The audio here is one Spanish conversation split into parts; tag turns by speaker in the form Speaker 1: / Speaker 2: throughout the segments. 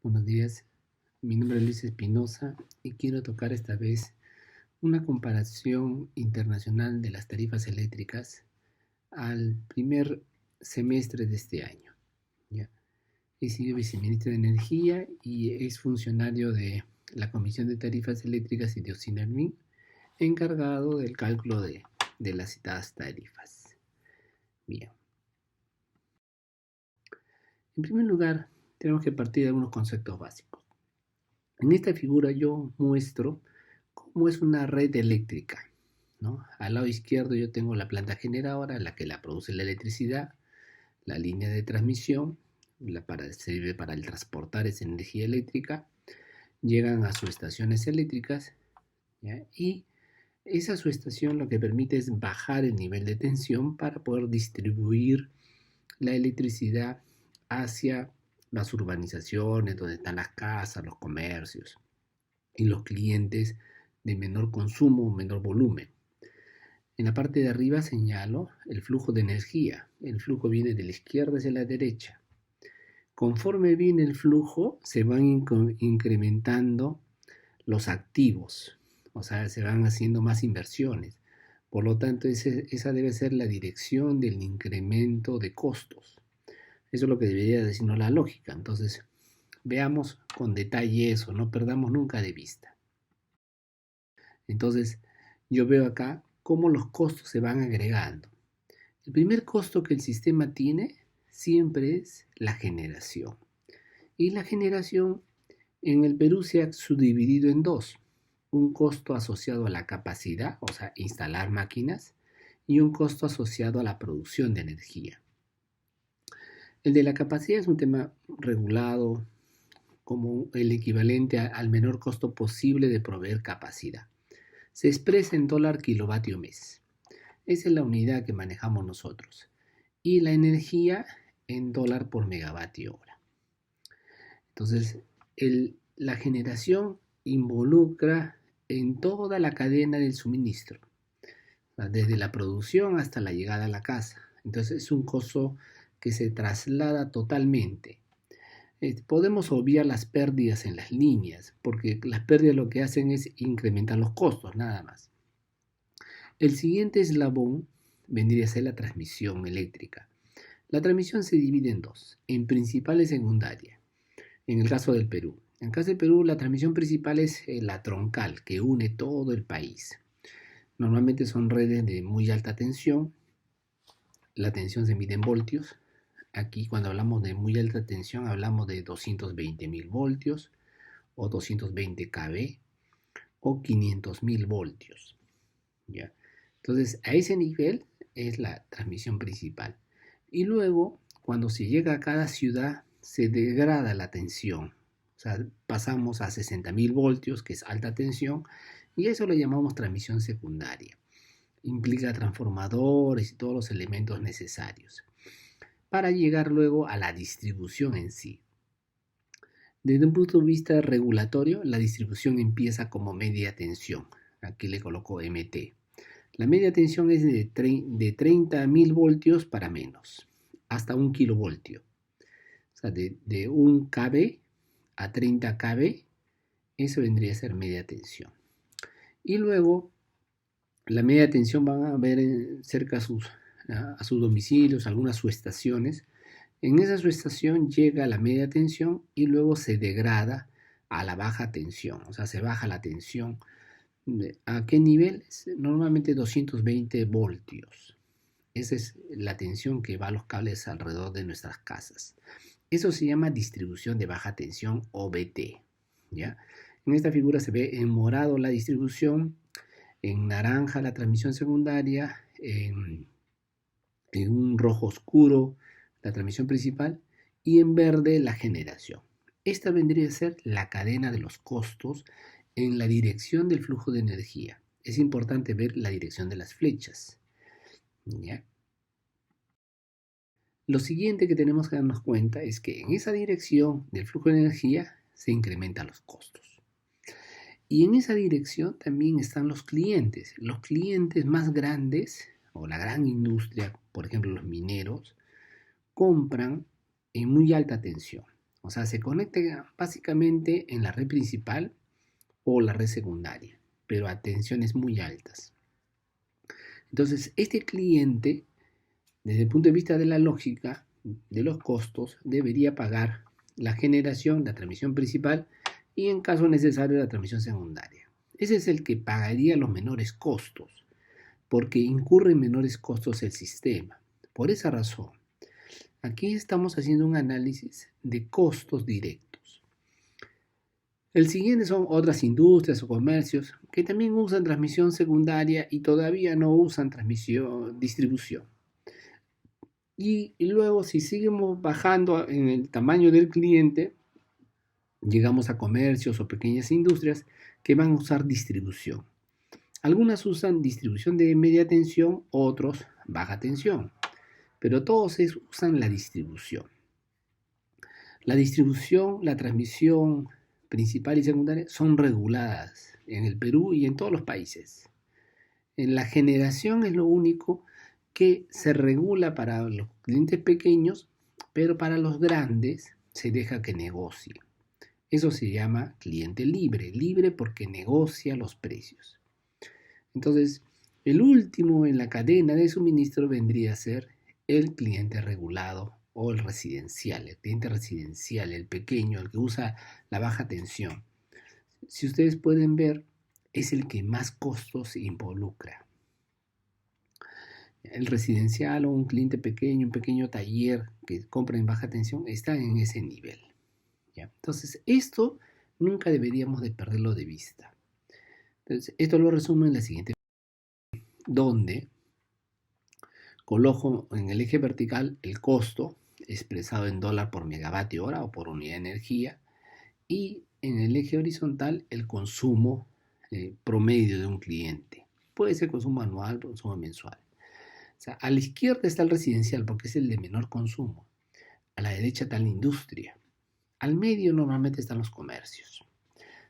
Speaker 1: Buenos días, mi nombre es Luis Espinosa y quiero tocar esta vez una comparación internacional de las tarifas eléctricas al primer semestre de este año. ¿Ya? He sido viceministro de Energía y ex funcionario de la Comisión de Tarifas Eléctricas y de Ocinermin, encargado del cálculo de las citadas tarifas. Bien. En primer lugar, tenemos que partir de algunos conceptos básicos. En esta figura yo muestro cómo es una red eléctrica, ¿no? Al lado izquierdo yo tengo la planta generadora, la que la produce la electricidad, la línea de transmisión, sirve para el transportar esa energía eléctrica, llegan a subestaciones eléctricas, ¿ya? Y esa subestación lo que permite es bajar el nivel de tensión para poder distribuir la electricidad hacia las urbanizaciones, donde están las casas, los comercios y los clientes de menor consumo, menor volumen. En la parte de arriba señalo el flujo de energía. El flujo viene de la izquierda hacia la derecha. Conforme viene el flujo, se van incrementando los activos, o sea, se van haciendo más inversiones. Por lo tanto, esa debe ser la dirección del incremento de costos. Eso es lo que debería decirnos la lógica. Entonces, veamos con detalle eso, no perdamos nunca de vista. Entonces, yo veo acá cómo los costos se van agregando. El primer costo que el sistema tiene siempre es la generación. Y la generación en el Perú se ha subdividido en dos. Un costo asociado a la capacidad, o sea, instalar máquinas, y un costo asociado a la producción de energía. El de la capacidad es un tema regulado como el equivalente al menor costo posible de proveer capacidad. Se expresa en dólar kilovatio mes. Esa es la unidad que manejamos nosotros. Y la energía en dólar por megavatio hora. Entonces, la generación involucra en toda la cadena del suministro, desde la producción hasta la llegada a la casa. Entonces, es un costo que se traslada totalmente. Podemos obviar las pérdidas en las líneas, porque las pérdidas lo que hacen es incrementar los costos, nada más. El siguiente eslabón vendría a ser la transmisión eléctrica. La transmisión se divide en dos, en principal y secundaria, en el caso del Perú. En el caso del Perú, la transmisión principal es la troncal, que une todo el país. Normalmente son redes de muy alta tensión. La tensión se mide en voltios. Aquí cuando hablamos de muy alta tensión hablamos de 220.000 voltios o 220 kV o 500.000 voltios. ¿Ya? Entonces a ese nivel es la transmisión principal. Y luego cuando se llega a cada ciudad se degrada la tensión. O sea, pasamos a 60.000 voltios, que es alta tensión, y eso lo llamamos transmisión secundaria. Implica transformadores y todos los elementos necesarios para llegar luego a la distribución en sí. Desde un punto de vista regulatorio, la distribución empieza como media tensión. Aquí le coloco MT. La media tensión es de 30.000 voltios para menos, hasta 1 kilovoltio. O sea, de 1 kV a 30 kV, eso vendría a ser media tensión. Y luego, la media tensión van a ver cerca a sus domicilios, algunas subestaciones. En esa subestación llega la media tensión y luego se degrada a la baja tensión, o sea, se baja la tensión. ¿A qué nivel? Normalmente 220 voltios. Esa es la tensión que va a los cables alrededor de nuestras casas. Eso se llama distribución de baja tensión o BT. ¿Ya? En esta figura se ve en morado la distribución, en naranja la transmisión secundaria, en un rojo oscuro la transmisión principal y en verde la generación. Esta vendría a ser la cadena de los costos en la dirección del flujo de energía. Es importante ver la dirección de las flechas. ¿Ya? Lo siguiente que tenemos que darnos cuenta es que en esa dirección del flujo de energía se incrementan los costos. Y en esa dirección también están los clientes. Los clientes más grandes, o la gran industria, por ejemplo los mineros, compran en muy alta tensión. O sea, se conecta básicamente en la red principal o la red secundaria, pero a tensiones muy altas. Entonces, este cliente, desde el punto de vista de la lógica de los costos, debería pagar la generación, la transmisión principal y en caso necesario la transmisión secundaria. Ese es el que pagaría los menores costos, porque incurre en menores costos el sistema. Por esa razón, aquí estamos haciendo un análisis de costos directos. El siguiente son otras industrias o comercios que también usan transmisión secundaria y todavía no usan distribución. Y luego, si seguimos bajando en el tamaño del cliente, llegamos a comercios o pequeñas industrias que van a usar distribución. Algunas usan distribución de media tensión, otros baja tensión, pero todos usan la distribución. La distribución, la transmisión principal y secundaria son reguladas en el Perú y en todos los países. En la generación es lo único que se regula para los clientes pequeños, pero para los grandes se deja que negocie. Eso se llama cliente libre, libre porque negocia los precios. Entonces, el último en la cadena de suministro vendría a ser el cliente regulado o el residencial, el cliente residencial, el pequeño, el que usa la baja tensión. Si ustedes pueden ver, es el que más costos involucra. El residencial o un cliente pequeño, un pequeño taller que compra en baja tensión, está en ese nivel. ¿Ya? Entonces, esto nunca deberíamos de perderlo de vista. Entonces, esto lo resumo en la siguiente, donde coloco en el eje vertical el costo expresado en dólar por megavatio hora o por unidad de energía y en el eje horizontal el consumo promedio de un cliente. Puede ser consumo anual o consumo mensual. O sea, a la izquierda está el residencial porque es el de menor consumo. A la derecha está la industria. Al medio normalmente están los comercios.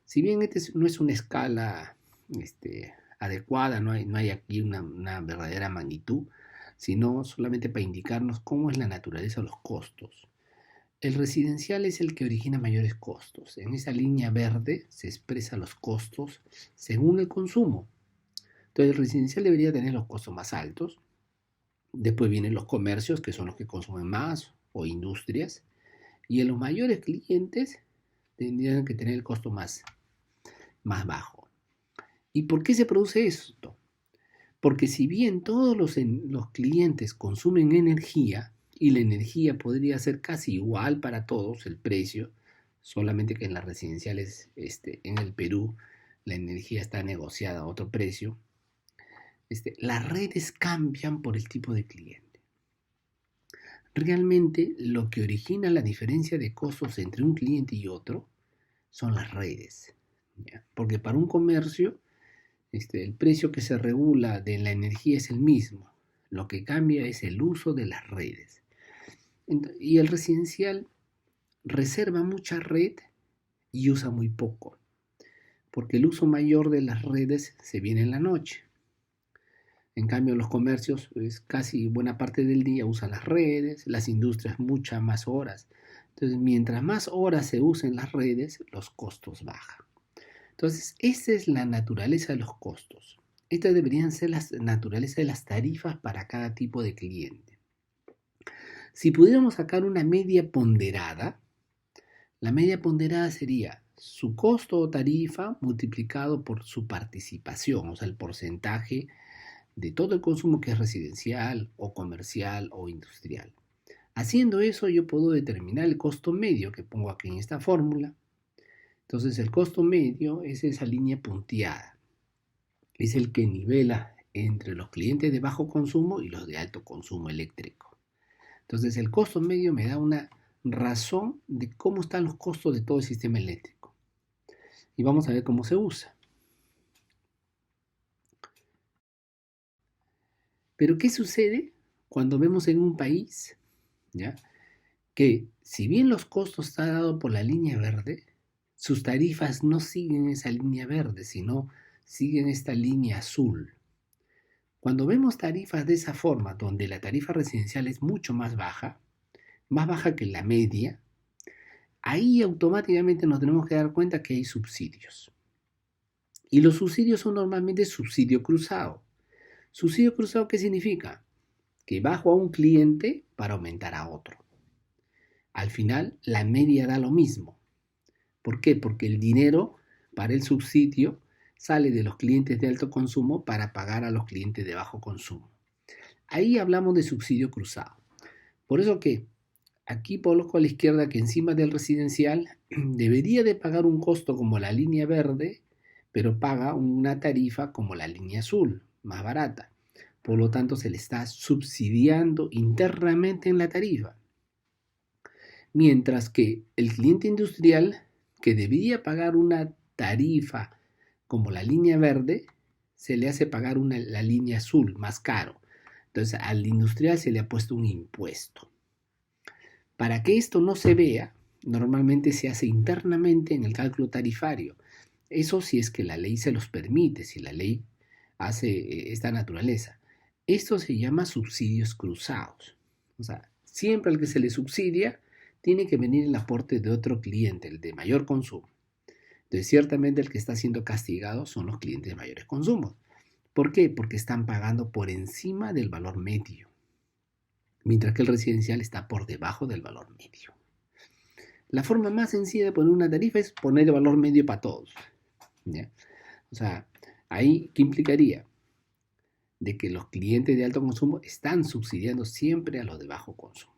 Speaker 1: Si bien no es una escala adecuada, no hay aquí una verdadera magnitud, sino solamente para indicarnos cómo es la naturaleza de los costos. El residencial es el que origina mayores costos. En esa línea verde se expresan los costos según el consumo. Entonces el residencial debería tener los costos más altos. Después vienen los comercios, que son los que consumen más, o industrias. Y en los mayores clientes tendrían que tener el costo más bajo. ¿Y por qué se produce esto? Porque si bien todos los clientes consumen energía, y la energía podría ser casi igual para todos, el precio, solamente que en las residenciales en el Perú la energía está negociada a otro precio, las redes cambian por el tipo de cliente. Realmente lo que origina la diferencia de costos entre un cliente y otro son las redes. ¿Ya? Porque para un comercio el precio que se regula de la energía es el mismo. Lo que cambia es el uso de las redes. Y el residencial reserva mucha red y usa muy poco, porque el uso mayor de las redes se viene en la noche. En cambio, los comercios, casi buena parte del día usan las redes, las industrias muchas más horas. Entonces, mientras más horas se usen las redes, los costos bajan. Entonces, esa es la naturaleza de los costos. Estas deberían ser las naturaleza de las tarifas para cada tipo de cliente. Si pudiéramos sacar una media ponderada, la media ponderada sería su costo o tarifa multiplicado por su participación, o sea, el porcentaje de todo el consumo que es residencial o comercial o industrial. Haciendo eso, yo puedo determinar el costo medio que pongo aquí en esta fórmula. Entonces, el costo medio es esa línea punteada. Es el que nivela entre los clientes de bajo consumo y los de alto consumo eléctrico. Entonces, el costo medio me da una razón de cómo están los costos de todo el sistema eléctrico. Y vamos a ver cómo se usa. Pero, ¿qué sucede cuando vemos en un país, ¿ya?, que si bien los costos están dados por la línea verde, sus tarifas no siguen esa línea verde, sino siguen esta línea azul? Cuando vemos tarifas de esa forma, donde la tarifa residencial es mucho más baja que la media, ahí automáticamente nos tenemos que dar cuenta que hay subsidios. Y los subsidios son normalmente subsidio cruzado. ¿Subsidio cruzado qué significa? Que bajo a un cliente para aumentar a otro. Al final, la media da lo mismo. ¿Por qué? Porque el dinero para el subsidio sale de los clientes de alto consumo para pagar a los clientes de bajo consumo. Ahí hablamos de subsidio cruzado. Por eso que aquí coloco a la izquierda que encima del residencial debería de pagar un costo como la línea verde, pero paga una tarifa como la línea azul, más barata. Por lo tanto, se le está subsidiando internamente en la tarifa. Mientras que el cliente industrial, que debería pagar una tarifa como la línea verde, se le hace pagar la línea azul, más caro. Entonces, al industrial se le ha puesto un impuesto. Para que esto no se vea, normalmente se hace internamente en el cálculo tarifario. Eso si es que la ley se los permite, si la ley hace esta naturaleza. Esto se llama subsidios cruzados. O sea, siempre al que se le subsidia tiene que venir el aporte de otro cliente, el de mayor consumo. Entonces, ciertamente el que está siendo castigado son los clientes de mayores consumos. ¿Por qué? Porque están pagando por encima del valor medio, mientras que el residencial está por debajo del valor medio. La forma más sencilla de poner una tarifa es poner el valor medio para todos. ¿Ya? O sea, ahí, ¿qué implicaría? De que los clientes de alto consumo están subsidiando siempre a los de bajo consumo.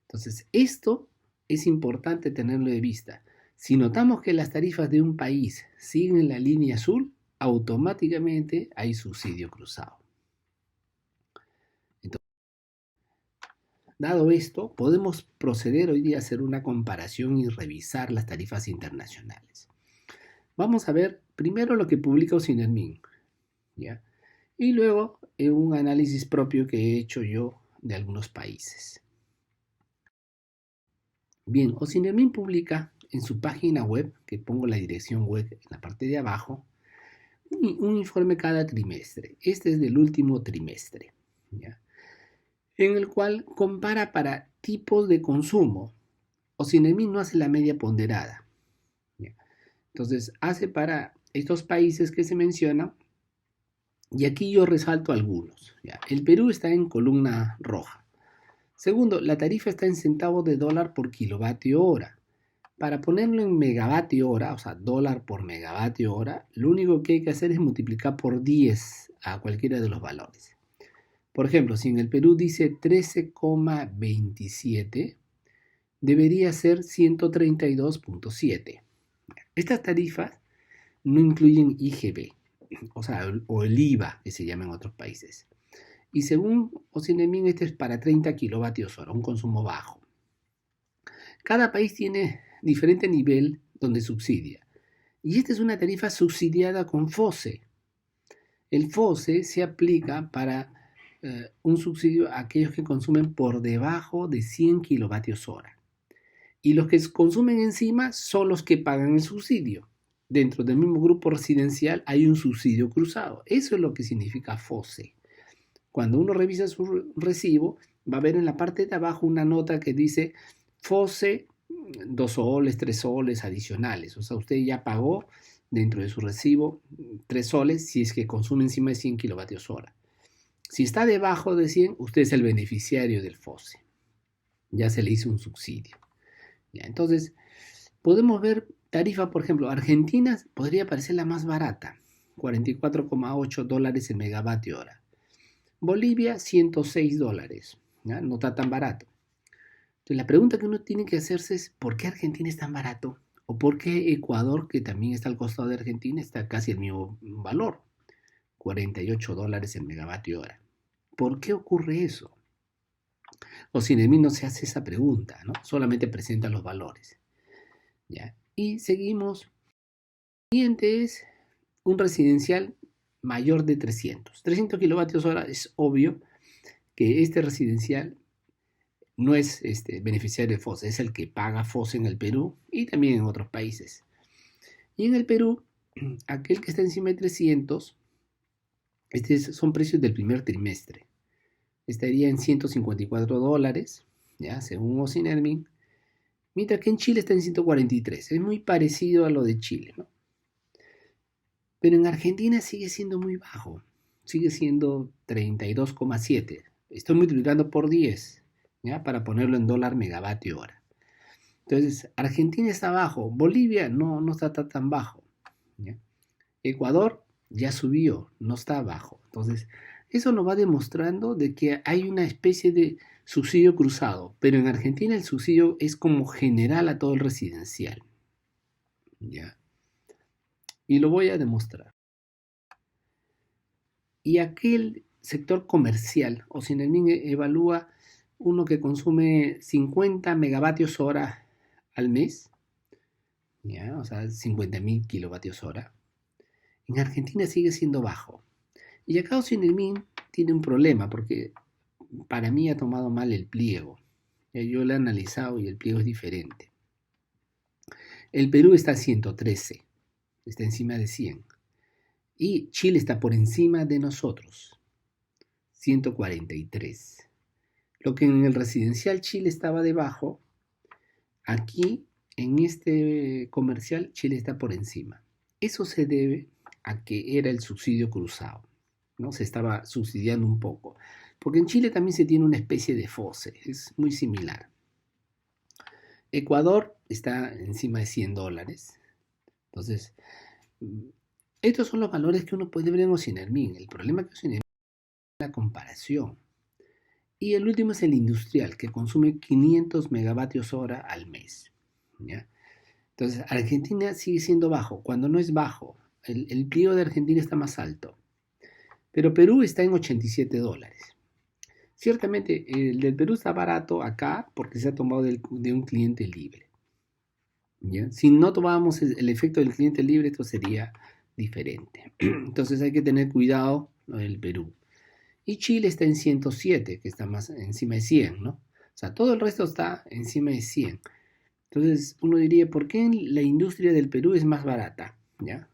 Speaker 1: Entonces, esto es importante tenerlo de vista. Si notamos que las tarifas de un país siguen la línea azul, automáticamente hay subsidio cruzado. Entonces, dado esto, podemos proceder hoy día a hacer una comparación y revisar las tarifas internacionales. Vamos a ver primero lo que publica Ocinermin, ¿ya? Y luego un análisis propio que he hecho yo de algunos países. Bien, Ocinermin publica en su página web, que pongo la dirección web en la parte de abajo, un informe cada trimestre. Este es del último trimestre, ¿ya? En el cual compara para tipos de consumo. Ocinermin no hace la media ponderada, ¿ya? Entonces hace para estos países que se mencionan, y aquí yo resalto algunos, ¿ya? El Perú está en columna roja. Segundo, la tarifa está en centavos de dólar por kilovatio hora. Para ponerlo en megavatio hora, o sea, dólar por megavatio hora, lo único que hay que hacer es multiplicar por 10 a cualquiera de los valores. Por ejemplo, si en el Perú dice 13,27, debería ser 132,7. Estas tarifas no incluyen IGB, o sea, o el IVA, que se llama en otros países. Y según Ocinermin, este es para 30 kilovatios hora, un consumo bajo. Cada país tiene diferente nivel donde subsidia. Y esta es una tarifa subsidiada con FOSE. El FOSE se aplica para un subsidio a aquellos que consumen por debajo de 100 kilovatios hora. Y los que consumen encima son los que pagan el subsidio. Dentro del mismo grupo residencial hay un subsidio cruzado. Eso es lo que significa FOSE. Cuando uno revisa su recibo, va a ver en la parte de abajo una nota que dice FOSE 2 soles, 3 soles adicionales. O sea, usted ya pagó dentro de su recibo 3 soles si es que consume encima de 100 kilovatios hora. Si está debajo de 100, usted es el beneficiario del FOSE. Ya se le hizo un subsidio. ¿Ya? Entonces, podemos ver tarifa, por ejemplo, Argentina podría parecer la más barata, 44,8 dólares el megavatio hora. Bolivia, 106 dólares. ¿Ya? No está tan barato. Entonces, la pregunta que uno tiene que hacerse es, ¿por qué Argentina es tan barato? ¿O por qué Ecuador, que también está al costado de Argentina, está casi el mismo valor? 48 dólares el megavatio hora. ¿Por qué ocurre eso? Ocinermin no se hace esa pregunta, ¿no? Solamente presenta los valores. ¿Ya? Y seguimos. El siguiente es un residencial mayor de 300. 300 kilovatios hora, es obvio que este residencial no es beneficiario de FOSE, es el que paga FOSE en el Perú y también en otros países. Y en el Perú, aquel que está encima de 300, son precios del primer trimestre. Estaría en 154 dólares, ¿ya? Según Ocinermin, mientras que en Chile está en 143. Es muy parecido a lo de Chile, ¿no? Pero en Argentina sigue siendo muy bajo, sigue siendo 32,7. Estoy multiplicando por 10, ¿ya? Para ponerlo en dólar megavatio hora. Entonces, Argentina está bajo, Bolivia no está tan bajo, ¿ya? Ecuador ya subió, no está bajo. Entonces, eso nos va demostrando de que hay una especie de subsidio cruzado, pero en Argentina el subsidio es como general a todo el residencial, ¿ya? Y lo voy a demostrar. Y aquel sector comercial, o si evalúa uno que consume 50 megavatios hora al mes, ¿ya? O sea, 50.000 kilovatios hora, en Argentina sigue siendo bajo. Y acá Ocinermin tiene un problema porque para mí ha tomado mal el pliego. Yo lo he analizado y el pliego es diferente. El Perú está a 113, está encima de 100. Y Chile está por encima de nosotros, 143. Lo que en el residencial Chile estaba debajo, aquí en este comercial Chile está por encima. Eso se debe a que era el subsidio cruzado, ¿no? Se estaba subsidiando un poco. Porque en Chile también se tiene una especie de FOSE, es muy similar. Ecuador está encima de $100. Entonces, estos son los valores que uno puede ver en Ocinermin. El problema que Ocinermin es la comparación. Y el último es el industrial, que consume 500 megavatios hora al mes, ¿ya? Entonces, Argentina sigue siendo bajo, cuando no es bajo. El pliego de Argentina está más alto. Pero Perú está en $87. Ciertamente, el del Perú está barato acá porque se ha tomado de un cliente libre, ¿ya? Si no tomábamos el efecto del cliente libre, esto sería diferente. Entonces hay que tener cuidado con el Perú. Y Chile está en 107, que está más encima de 100, ¿no? O sea, todo el resto está encima de 100. Entonces uno diría, ¿por qué la industria del Perú es más barata? ¿Ya?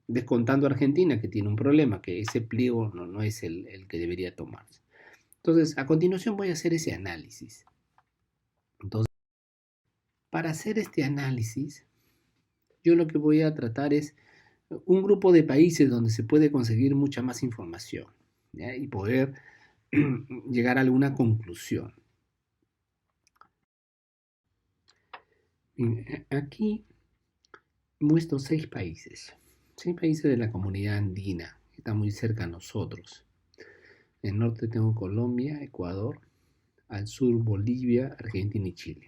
Speaker 1: Descontando Argentina, que tiene un problema, que ese pliego no es el que debería tomarse. Entonces, a continuación voy a hacer ese análisis. Entonces, para hacer este análisis, yo lo que voy a tratar es un grupo de países donde se puede conseguir mucha más información, ¿ya? Y poder llegar a alguna conclusión. Aquí muestro 6 países de la comunidad andina, que están muy cerca a nosotros. En el norte tengo Colombia, Ecuador, al sur Bolivia, Argentina y Chile.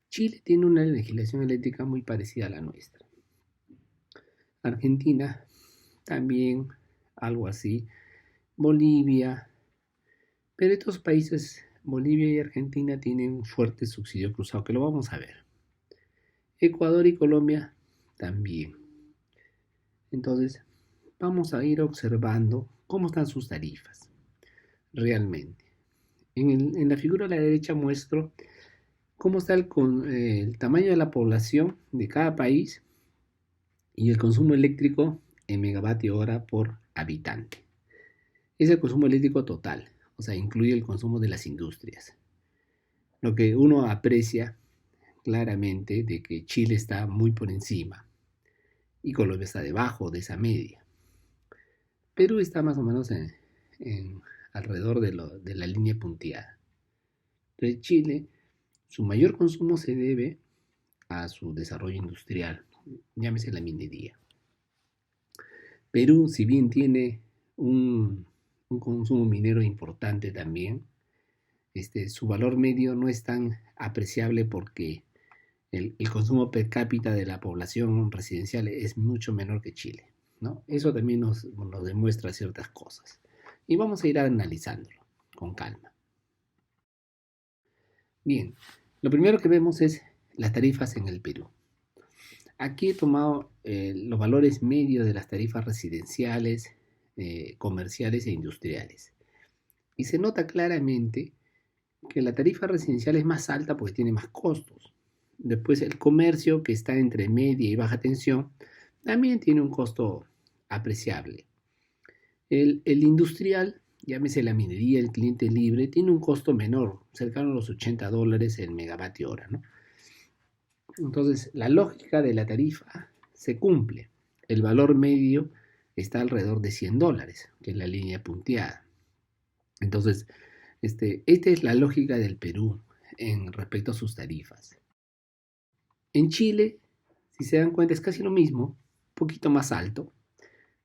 Speaker 1: Chile tiene una legislación eléctrica muy parecida a la nuestra. Argentina también algo así. Bolivia, pero estos países, Bolivia y Argentina, tienen un fuerte subsidio cruzado, que lo vamos a ver. Ecuador y Colombia también. Entonces, vamos a ir observando cómo están sus tarifas realmente. En la figura a la derecha muestro cómo está el tamaño de la población de cada país y el consumo eléctrico en megavatio hora por habitante. Es el consumo eléctrico total, o sea, incluye el consumo de las industrias. Lo que uno aprecia claramente de que Chile está muy por encima y Colombia está debajo de esa media. Perú está más o menos alrededor de la línea punteada. Entonces Chile, su mayor consumo se debe a su desarrollo industrial, llámese la minería. Perú, si bien tiene un consumo minero importante también, su valor medio no es tan apreciable porque el consumo per cápita de la población residencial es mucho menor que Chile, ¿no? Eso también nos demuestra ciertas cosas. Y vamos a ir analizándolo con calma. Bien, lo primero que vemos es las tarifas en el Perú. Aquí he tomado los valores medios de las tarifas residenciales, comerciales e industriales. Y se nota claramente que la tarifa residencial es más alta porque tiene más costos. Después el comercio, que está entre media y baja tensión, también tiene un costo apreciable. El industrial, llámese la minería, el cliente libre, tiene un costo menor, cercano a los $80 el megavatio hora, ¿no? Entonces, la lógica de la tarifa se cumple. El valor medio está alrededor de $100, que es la línea punteada. Entonces, esta es la lógica del Perú en respecto a sus tarifas. En Chile, si se dan cuenta, es casi lo mismo, un poquito más alto,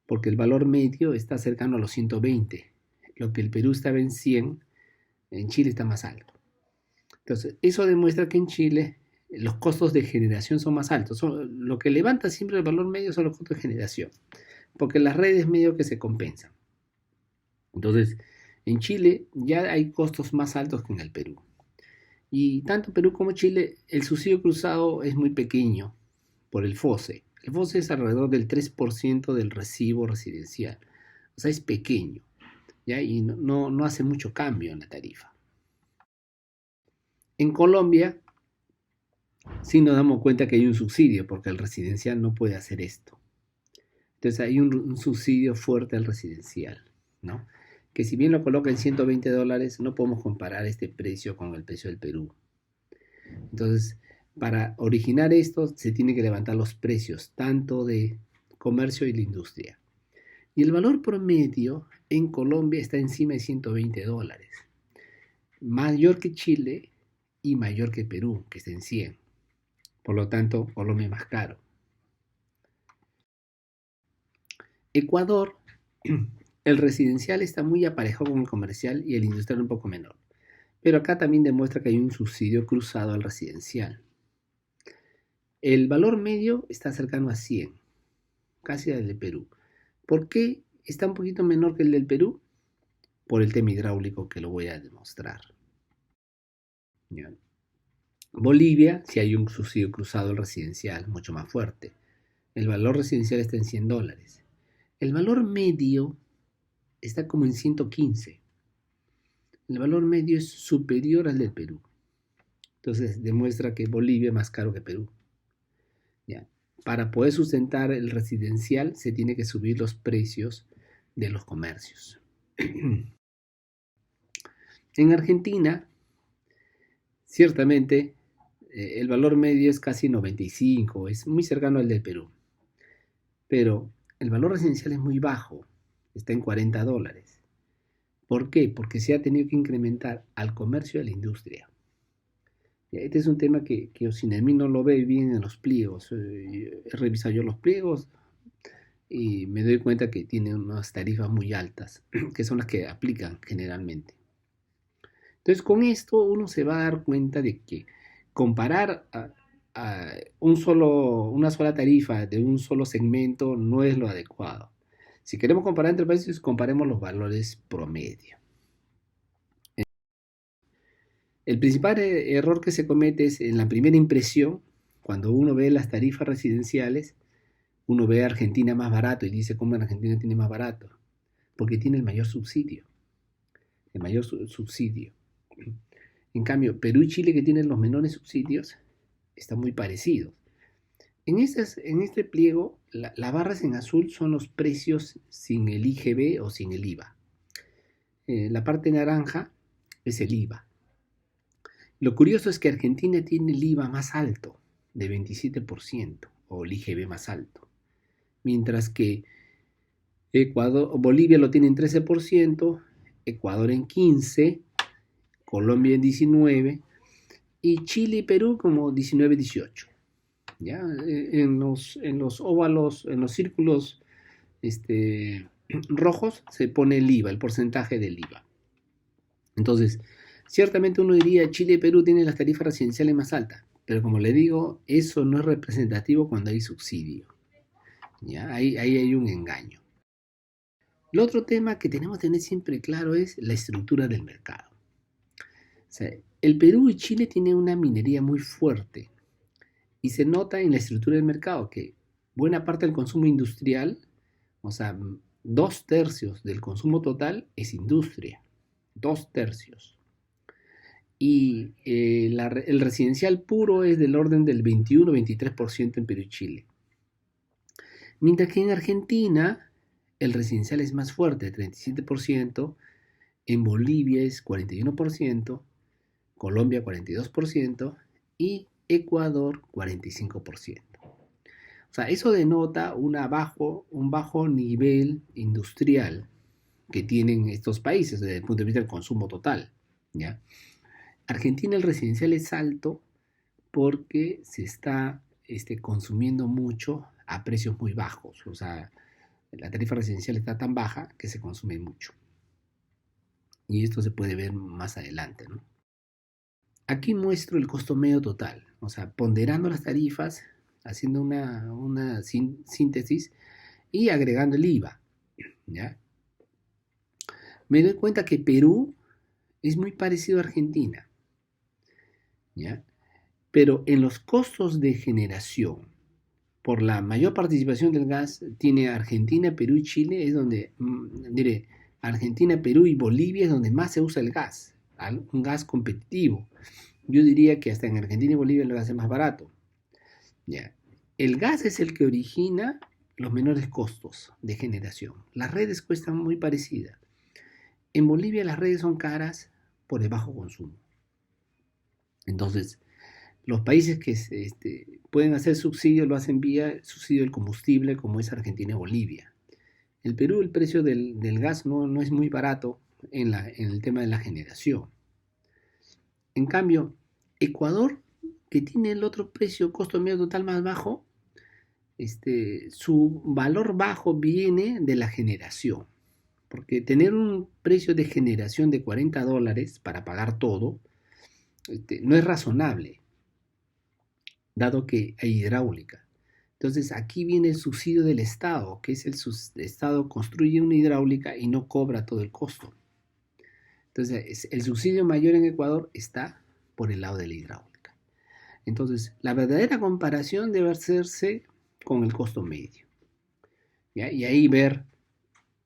Speaker 1: porque el valor medio está cercano a los 120. Lo que el Perú estaba en 100, en Chile está más alto. Entonces, eso demuestra que en Chile los costos de generación son más altos. Lo que levanta siempre el valor medio son los costos de generación, porque las redes medio que se compensan. Entonces, en Chile ya hay costos más altos que en el Perú. Y tanto Perú como Chile, el subsidio cruzado es muy pequeño por el FOSE. El FOSE es alrededor del 3% del recibo residencial. O sea, es pequeño, ¿ya? Y no hace mucho cambio en la tarifa. En Colombia, sí nos damos cuenta que hay un subsidio, porque el residencial no puede hacer esto. Entonces hay un subsidio fuerte al residencial, ¿no? Que si bien lo coloca en $120, no podemos comparar este precio con el precio del Perú. Entonces, para originar esto, se tienen que levantar los precios, tanto de comercio y la industria. Y el valor promedio en Colombia está encima de $120, mayor que Chile y mayor que Perú, que está en 100. Por lo tanto, Colombia es más caro. Ecuador, el residencial está muy aparejado con el comercial y el industrial un poco menor. Pero acá también demuestra que hay un subsidio cruzado al residencial. El valor medio está cercano a 100, casi al de Perú. ¿Por qué está un poquito menor que el del Perú? Por el tema hidráulico que lo voy a demostrar. ¿Ya? Bolivia, si hay un subsidio cruzado al residencial, mucho más fuerte. El valor residencial está en $100. El valor medio está como en 115. El valor medio es superior al del Perú. Entonces demuestra que Bolivia es más caro que Perú. ¿Ya? Para poder sustentar el residencial se tiene que subir los precios de los comercios. En Argentina, ciertamente, el valor medio es casi 95, es muy cercano al del Perú. Pero el valor residencial es muy bajo, está en $40. ¿Por qué? Porque se ha tenido que incrementar al comercio y a la industria. Este es un tema que Ocinemi no lo ve bien en los pliegos. He revisado yo los pliegos y me doy cuenta que tiene unas tarifas muy altas, que son las que aplican generalmente. Entonces, con esto uno se va a dar cuenta de que comparar a una sola tarifa de un solo segmento no es lo adecuado. Si queremos comparar entre países, comparemos los valores promedio. El principal error que se comete es en la primera impresión, cuando uno ve las tarifas residenciales, uno ve a Argentina más barato y dice cómo en Argentina tiene más barato, porque tiene el mayor subsidio. El mayor subsidio. En cambio, Perú y Chile, que tienen los menores subsidios, están muy parecidos. En este pliego, las barras en azul son los precios sin el IGB o sin el IVA. La parte naranja es el IVA. Lo curioso es que Argentina tiene el IVA más alto, de 27%, o el IGB más alto, mientras que Bolivia lo tiene en 13%, Ecuador en 15%, Colombia en 19% y Chile y Perú como 19-18%. ¿Ya? En los óvalos, en los círculos rojos se pone el IVA, el porcentaje del IVA. Entonces, ciertamente uno diría Chile y Perú tienen las tarifas residenciales más altas, pero como le digo, eso no es representativo cuando hay subsidio. ¿Ya? Ahí hay un engaño. El otro tema que tenemos que tener siempre claro es la estructura del mercado. O sea, el Perú y Chile tienen una minería muy fuerte y se nota en la estructura del mercado que buena parte del consumo industrial, o sea, 2/3 del consumo total es industria, 2/3. Y el residencial puro es del orden del 21-23% en Perú y Chile. Mientras que en Argentina el residencial es más fuerte, 37%, en Bolivia es 41%, Colombia 42% y Ecuador 45%. O sea, eso denota un bajo nivel industrial que tienen estos países desde el punto de vista del consumo total, ¿ya? Argentina el residencial es alto porque se está consumiendo mucho a precios muy bajos. O sea, la tarifa residencial está tan baja que se consume mucho. Y esto se puede ver más adelante, ¿no? Aquí muestro el costo medio total, o sea, ponderando las tarifas, haciendo una síntesis y agregando el IVA, ¿ya? Me doy cuenta que Perú es muy parecido a Argentina, ¿ya? Pero en los costos de generación, por la mayor participación del gas, tiene Argentina, Perú y Chile, es donde, diré, Argentina, Perú y Bolivia es donde más se usa el gas, un gas competitivo. Yo diría que hasta en Argentina y Bolivia el gas es más barato. ¿Ya? El gas es el que origina los menores costos de generación. Las redes cuestan muy parecidas. En Bolivia las redes son caras por el bajo consumo. Entonces, los países que pueden hacer subsidio lo hacen vía subsidio del combustible, como es Argentina y Bolivia. En Perú el precio del gas no es muy barato en el tema de la generación. En cambio, Ecuador, que tiene el otro precio, costo medio total más bajo, su valor bajo viene de la generación. Porque tener un precio de generación de $40 para pagar todo no es razonable, dado que hay hidráulica. Entonces aquí viene el subsidio del Estado, que es el Estado construye una hidráulica y no cobra todo el costo. Entonces el subsidio mayor en Ecuador está por el lado de la hidráulica. Entonces la verdadera comparación debe hacerse con el costo medio, ¿ya? Y ahí ver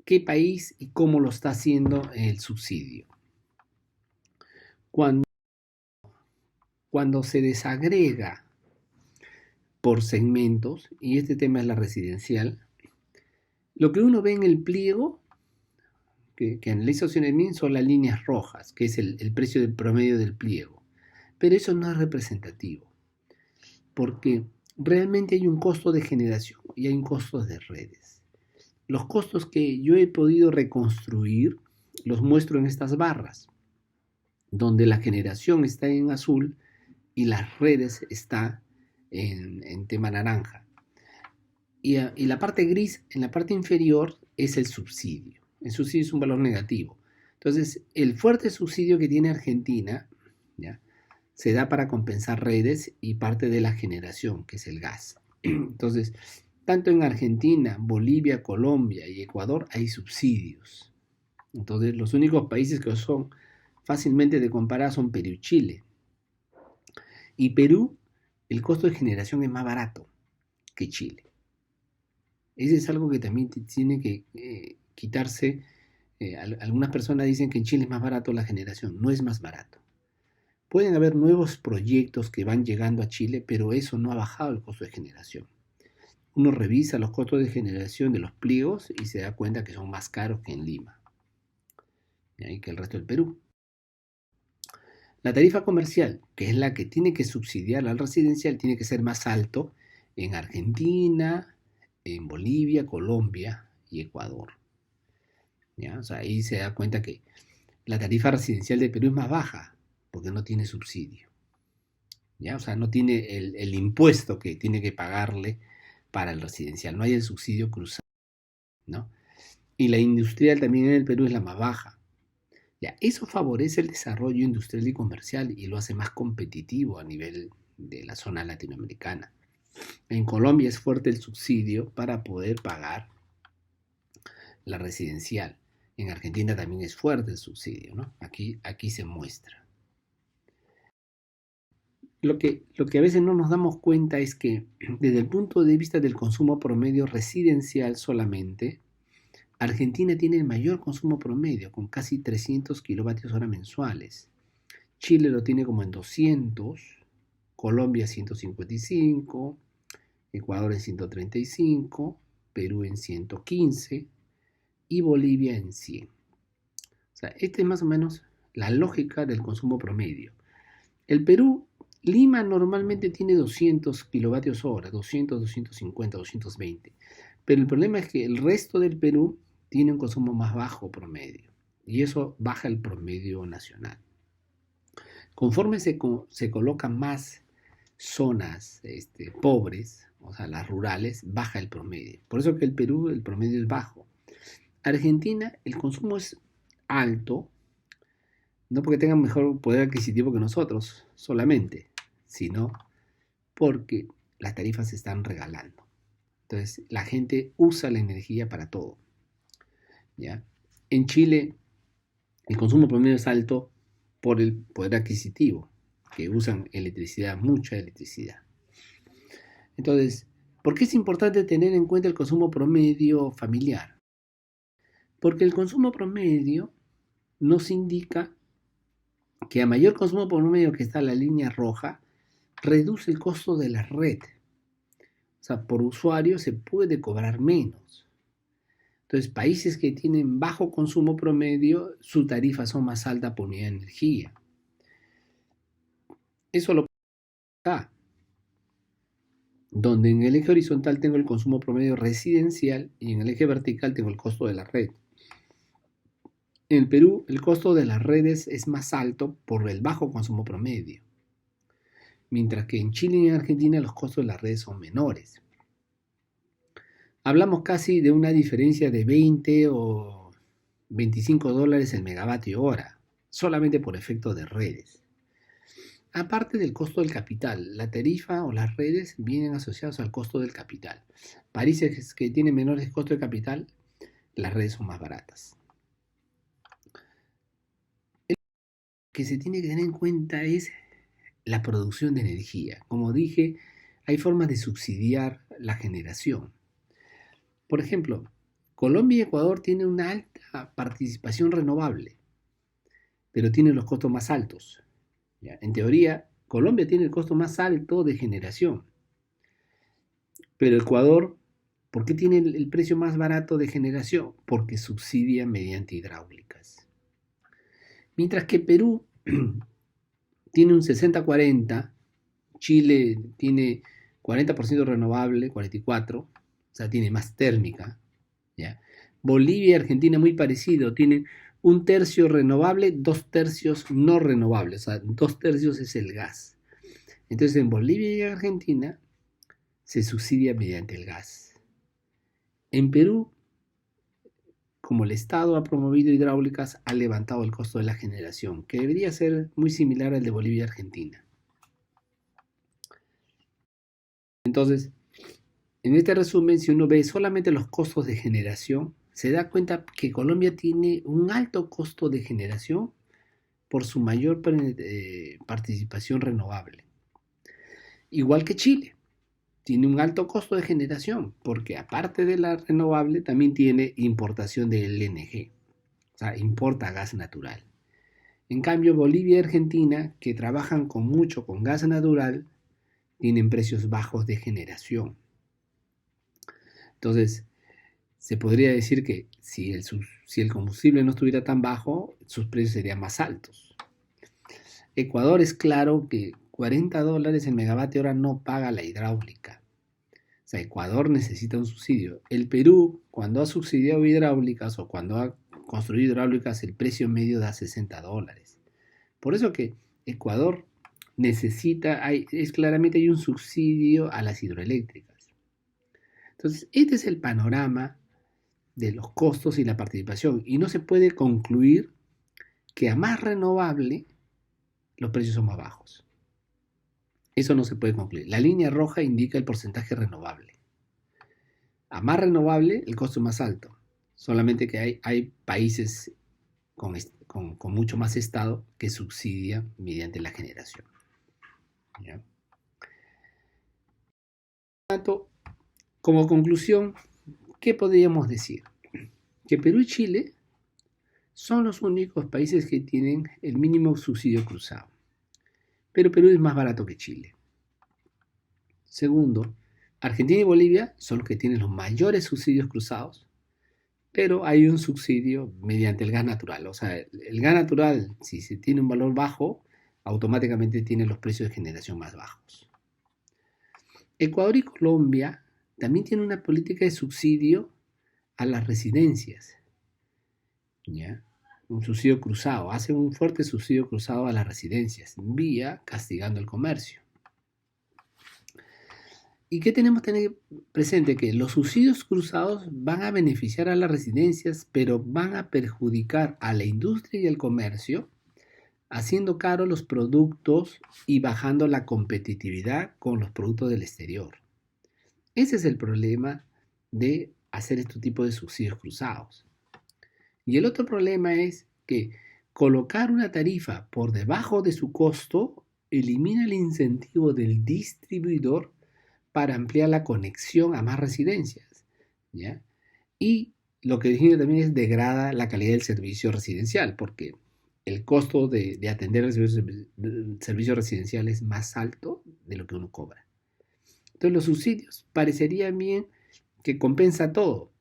Speaker 1: qué país y cómo lo está haciendo el subsidio. Cuando se desagrega por segmentos, y este tema es la residencial, lo que uno ve en el pliego que analiza Opciones son las líneas rojas, que es el precio del promedio del pliego. Pero eso no es representativo, porque realmente hay un costo de generación y hay un costo de redes. Los costos que yo he podido reconstruir los muestro en estas barras, donde la generación está en azul y las redes está en tema naranja. Y la parte gris, en la parte inferior, es el subsidio. El subsidio es un valor negativo. Entonces, el fuerte subsidio que tiene Argentina, ¿ya?, se da para compensar redes y parte de la generación, que es el gas. Entonces, tanto en Argentina, Bolivia, Colombia y Ecuador hay subsidios. Entonces, los únicos países que son fácilmente de comparar son Perú y Chile. Y Perú, el costo de generación es más barato que Chile. Ese es algo que también tiene que quitarse. Algunas personas dicen que en Chile es más barato la generación. No es más barato. Pueden haber nuevos proyectos que van llegando a Chile, pero eso no ha bajado el costo de generación. Uno revisa los costos de generación de los pliegos y se da cuenta que son más caros que en Lima y que el resto del Perú. La tarifa comercial, que es la que tiene que subsidiar al residencial, tiene que ser más alto en Argentina, en Bolivia, Colombia y Ecuador. ¿Ya? O sea, ahí se da cuenta que la tarifa residencial de Perú es más baja porque no tiene subsidio. ¿Ya? O sea, no tiene el impuesto que tiene que pagarle para el residencial. No hay el subsidio cruzado, ¿no? Y la industrial también en el Perú es la más baja. ¿Ya? Eso favorece el desarrollo industrial y comercial y lo hace más competitivo a nivel de la zona latinoamericana. En Colombia es fuerte el subsidio para poder pagar la residencial. En Argentina también es fuerte el subsidio, ¿no? Aquí se muestra. Lo que a veces no nos damos cuenta es que desde el punto de vista del consumo promedio residencial solamente, Argentina tiene el mayor consumo promedio, con casi 300 kilovatios hora mensuales. Chile lo tiene como en 200, Colombia 155, Ecuador en 135, Perú en 115 y Bolivia en 100. O sea, esta es más o menos la lógica del consumo promedio. El Perú Lima normalmente tiene 200 kilovatios hora, 200, 250, 220. Pero el problema es que el resto del Perú tiene un consumo más bajo promedio. Y eso baja el promedio nacional. Conforme se colocan más zonas pobres, o sea, las rurales, baja el promedio. Por eso que el Perú, el promedio es bajo. Argentina, el consumo es alto, no porque tengan mejor poder adquisitivo que nosotros solamente, sino porque las tarifas se están regalando. Entonces, la gente usa la energía para todo. ¿Ya? En Chile, el consumo promedio es alto por el poder adquisitivo, que usan electricidad, mucha electricidad. Entonces, ¿por qué es importante tener en cuenta el consumo promedio familiar? Porque el consumo promedio nos indica que a mayor consumo promedio que está la línea roja, reduce el costo de la red. O sea, por usuario se puede cobrar menos. Entonces, países que tienen bajo consumo promedio, su tarifa son más altas por unidad de energía. Eso lo acá, donde en el eje horizontal tengo el consumo promedio residencial y en el eje vertical tengo el costo de la red. En el Perú, el costo de las redes es más alto por el bajo consumo promedio, mientras que en Chile y en Argentina los costos de las redes son menores. Hablamos casi de una diferencia de 20 o 25 dólares el megavatio hora, solamente por efecto de redes. Aparte del costo del capital, la tarifa o las redes vienen asociadas al costo del capital. Países que tienen menores costos de capital, las redes son más baratas. Lo que se tiene que tener en cuenta es la producción de energía. Como dije, hay formas de subsidiar la generación. Por ejemplo, Colombia y Ecuador tienen una alta participación renovable, pero tienen los costos más altos. ¿Ya? En teoría, Colombia tiene el costo más alto de generación, pero Ecuador, ¿por qué tiene el precio más barato de generación? Porque subsidia mediante hidráulicas. Mientras que Perú tiene un 60-40, Chile tiene 40% renovable, 44%, o sea, tiene más térmica. ¿Ya? Bolivia y Argentina muy parecido, tienen un tercio renovable, 2/3 no renovable, o sea, 2/3 es el gas. Entonces en Bolivia y Argentina se subsidia mediante el gas. En Perú, como el Estado ha promovido hidráulicas, ha levantado el costo de la generación, que debería ser muy similar al de Bolivia y Argentina. Entonces, en este resumen, si uno ve solamente los costos de generación, se da cuenta que Colombia tiene un alto costo de generación por su mayor participación renovable. Igual que Chile, tiene un alto costo de generación porque aparte de la renovable también tiene importación de LNG, o sea, importa gas natural. En cambio, Bolivia y Argentina, que trabajan mucho con gas natural, tienen precios bajos de generación. Entonces, se podría decir que si el combustible no estuviera tan bajo, sus precios serían más altos. Ecuador es claro que 40 dólares el megavatio hora no paga la hidráulica. O sea, Ecuador necesita un subsidio. El Perú, cuando ha subsidiado hidráulicas o cuando ha construido hidráulicas, el precio medio da 60 dólares. Por eso que Ecuador necesita, claramente hay un subsidio a las hidroeléctricas. Entonces, este es el panorama de los costos y la participación. Y no se puede concluir que a más renovable los precios son más bajos. Eso no se puede concluir. La línea roja indica el porcentaje renovable. A más renovable, el costo es más alto. Solamente que hay países con mucho más estado que subsidian mediante la generación. ¿Ya? Por lo tanto, como conclusión, ¿qué podríamos decir? Que Perú y Chile son los únicos países que tienen el mínimo subsidio cruzado. Pero Perú es más barato que Chile. Segundo, Argentina y Bolivia son los que tienen los mayores subsidios cruzados, pero hay un subsidio mediante el gas natural. O sea, el gas natural, si se tiene un valor bajo, automáticamente tienen los precios de generación más bajos. Ecuador y Colombia también tienen una política de subsidio a las residencias, ¿ya? Un subsidio cruzado, hacen un fuerte subsidio cruzado a las residencias, vía castigando el comercio. ¿Y qué tenemos que tener presente? Que los subsidios cruzados van a beneficiar a las residencias, pero van a perjudicar a la industria y al comercio, haciendo caros los productos y bajando la competitividad con los productos del exterior. Ese es el problema de hacer este tipo de subsidios cruzados. Y el otro problema es que colocar una tarifa por debajo de su costo elimina el incentivo del distribuidor para ampliar la conexión a más residencias, ¿ya? Y lo que define también es degrada la calidad del servicio residencial, porque el costo de atender el servicio residencial es más alto de lo que uno cobra. Entonces los subsidios parecerían bien que compensa todo,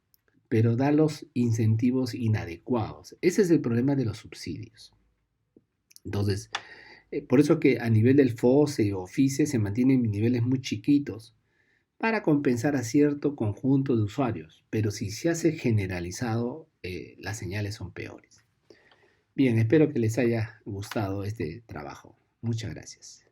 Speaker 1: pero da los incentivos inadecuados. Ese es el problema de los subsidios. Entonces, por eso que a nivel del FOSE o FICE se mantienen niveles muy chiquitos para compensar a cierto conjunto de usuarios, pero si se hace generalizado, las señales son peores. Bien, espero que les haya gustado este trabajo. Muchas gracias.